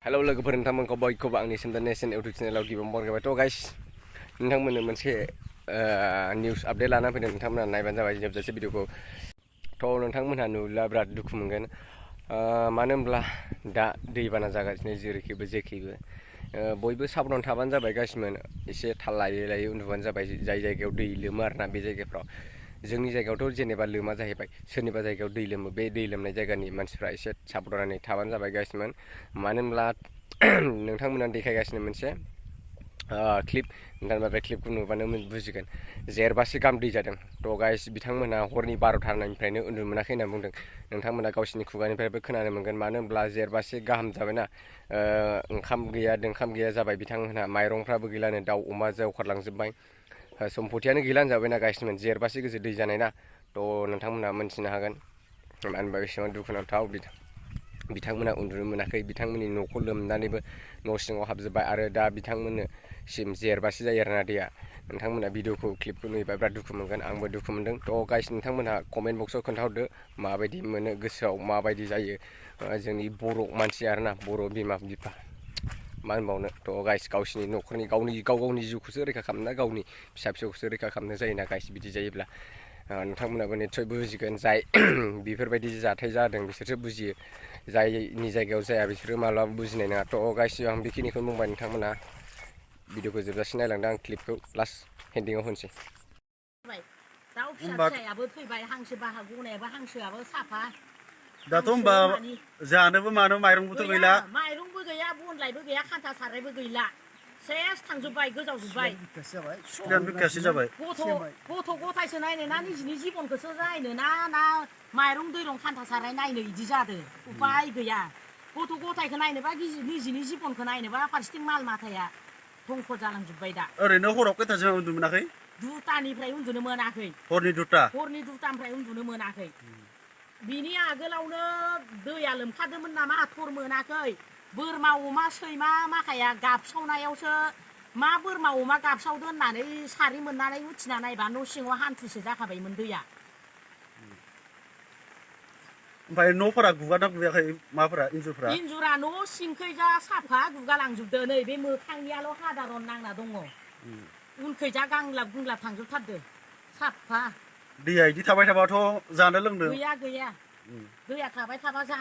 Hello लोगोफोर नोंथांमोनखौ बयखौबो आंनि नेशन इउटुब चेनेलाव गिबियावनो बरायबाय। थ' गाइस नोंथांमोननो मोनसे निउस आपडेट लाना फैदों। नोंथांमोनहा नायबानो जाबाय जोबजासे भिडिअखौ। थ' नोंथांमोनहा नुब्ला बिराद दुखु मोनगोन, मानो होनब्ला दा दैबाना जागासिनो जेरैखिबो जेखैबो। बयबो साबधान थाबानो जाबाय, गासिबो एसे थाल लायै लायै उन्दुबानो जाबाय। जाय जायगायाव दै लोमो आरोना, बे जायगाफ्राव। जोंनि जायगायावथ' जेनेबा लोमा जाहैबाय, सोरनिबा जायगायाव दै लोमो। बे दै लोमनाय जायगानि मानसिफ्रा एसे साबधानै थाबानो जाबाय गासिबो। मानो होनब्ला नोंथांमोना देखायगासिनो मोनसे क्लिप, नोंथांमोना बे क्लिपखौ नुबानो बुजिगोन। जेरबासे गाहाम दै जादों। थ' गाइस बिथांमोना हरनि 12थानिफ्रायनो उन्दुनो मोनाखै होनना बुंदों। नोंथांमोना गावसिनि खुगानिफ्रायबो खोनानो मोनगोन, मानो होनब्ला जेरबासे गाहाम जाबायना, ओंखाम गैया दोंखाम गैया जाबाय बिथांमोनहा। माइरंफ्राबो गैलानो, दाउ अमा जावखारलांजोब्बाय, सम्पतियानो गैलानो जाबायना गाइसमोन। जेरबासे गोजौ दै जानाय ना। थ' नोंथांमोनहा मोनथिनो हागोन मानो होनबा बेसेबां दुखुनांथाव। बिथांमोना उन्दुनो मोनाखै, बिथांमोननि न'खौ लोमनानैबो न' सिङाव हाबजोब्बाय, आरो दा बिथांमोननिसिम जेरबासे जायो आरोना दैया। नोंथांमोना भिडिअखौ क्लिपखौ नुयोबा बिराद दुखु मोनगोन, आंबो दुखु मोनदों। थ' गाइस नोंथांमोनहा कमेन्ट बक्सआव खोन्थाहरदो माबायदि मोनो, गोसोआव माबायदि जायो। जोंनि बर' मानसि आरोना, बर' बिमा बिफा, मा होनबावनो। थ' गाइस गावसिनि न'खरनि गाव गावनि जिउखौसो रैखा खालामना, गावनि फिसा फिसौखौसो रैखा खालामनो जायोना गाइस बिदि जायोब्ला। नोंथांमोनाबो निस्सय बुजिगोन, जाय बेफोरबायदि जाथाय जादों बिसोरसो बुजियो। जायनि जायगायाव जाया बिसोरो माब्लाबा बुजिनाय नङा। थ' गाइस आं बेखिनिखौ बुंबाय। नोंथांमोना भिडिअखौ जोबजासे नायलांदों। आं क्लिपखौ लास्ट हेन्डिंआव होनोसै। दाउ फिसायाबो थैबाय, हांसो बाहा गनायाबो हांसोआबो साफा। दाथ' होनबा जानोबो मानो माइरंबोथ' गैला, माइरंबो गैया, बनलायबो गैया, खान्था सारायबो गैला, सेस थांजोब्बाय, गोजावजोब्बाय। बिखासो जाबाय। गथ' गथायसो नायनो ना निजिनि जिबनखौसो नायनो ना माइरं दैरं खान्था साराय नायनो इदि जादों। उपाय गैया। गथ' गथायखौ नायनोबा निजिनि जिबनखौ नायनोबा फारसेथिं माल माथाया धंख' जालांजोब्बाय दा। ओरैनो हराव खैथासोआव उन्दुनो मोनाखै? 2टानिफ्राय उन्दुनो मोनाखै। हरनि 2टा? हरनि 2टानिफ्राय उन्दुनो मोनाखै। बिनि आगोलावनो दैया लोमखादोंमोन नामा, थर मोनाखै। बोरमा अमा सैमा माखाया गाबसावनायावसो मा बोरमा अमा गाबसावदो होननानै सारि मोननानै उथिना नायबा न' सिङाव हान्थुसे जाखाबायमोन दैया। ओमफ्राय न'फोरा गुगाना गुगायाखै? माफोरा इन्जुरा न' सिंखैजा साफा गुगालांजोबदो। नै बे मोखांनियाल' हादारन नांना दङ। उनखैजा गांलाब गुंलाब थांजोबथारदो साफा। दैया इदि थाबाय थाबाथ' जानो लोंनो गैया दैया थाबाय थाबा जानो